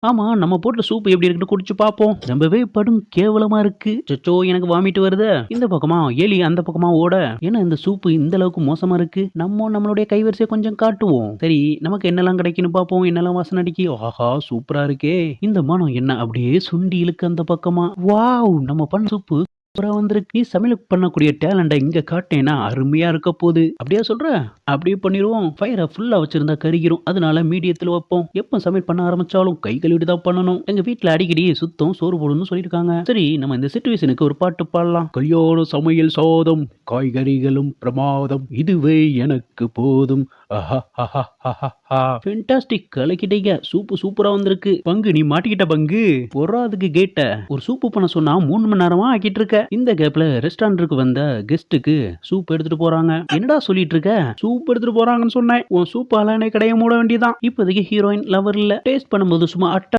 ஆமா, நம்ம போட்ட சூப் எப்படி இருக்குன்னு குடிச்சு பார்ப்போம். ரொம்பவே படும் கேவலமா இருக்கு. அச்சச்சோ! எனக்கு வாமிட் வருதே. இந்த பக்கமா எலி, அந்த பக்கமா ஓட. என்ன இந்த சூப்பு இந்த அளவுக்கு மோசமா இருக்கு? நம்மளுடைய கைவரிசைய கொஞ்சம் காட்டுவோம். சரி, நமக்கு என்னலாம் கிடைக்குன்னு பார்ப்போம். என்னலாம் வாசனை அடிக்கி. ஆஹா! சூப்பரா இருக்கே! இந்த மனம் என்ன அப்படியே சுண்டி இழுக்கு அந்த பக்கமா. வாவ்! நம்ம பண்ண சூப்பு சூப்பரா வந்திருக்கு. நீ சமையல் பண்ணக்கூடிய டேலண்ட்ட இங்க காட்டினேன்னா அருமையா இருக்க போது. அப்படியா சொல்ற? அப்படியே பண்ணிருவோம். ஃபயர ஃபுல்லா வச்சிருந்தா கருகிரும். அதனால மீடியத்துல வைப்போம். எப்ப சமையல் பண்ண ஆரம்பிச்சாலும் கை கழுவிட்டு தான் பண்ணணும். எங்க வீட்ல அடிக்கடி சுத்தம் சோறு போடுன்னு சொல்லியிருக்காங்க. சரி, நம்ம இந்த சிச்சுவேஷனுக்கு ஒரு பாட்டு பாடலாம். கல்யாண சமையல் சாதம், காய்கறிகளும் பிரமாதம். இதுவே எனக்கு போதும். ஃபென்டாஸ்டிக் கலக்கிட்டீங்க. சூப்பு சூப்பரா வந்திருக்கு. பங்கு நீ மாட்டிக்கிட்ட பங்கு. பொறாதுக்கு கேட்ட. ஒரு சூப்பு பண்ண சொன்னா 3 மணி நேரமா ஆக்கிட்டு இருக்க. இந்த கேப்ல ரெஸ்டாரண்ட்க்கு வந்த கெஸ்ட்டுக்கு சூப் எடுத்துட்டு போறாங்க. என்னடா சொல்லிட்டு இருக்க? சூப் எடுத்துட்டு போறாங்கன்னு சொன்னேன். உன் சூப்பால என்னை கடைய மூட வேண்டியதான். இப்போதைக்கு ஹீரோயின் லவர் இல்ல. டேஸ்ட் பண்ணும்போது சும்மா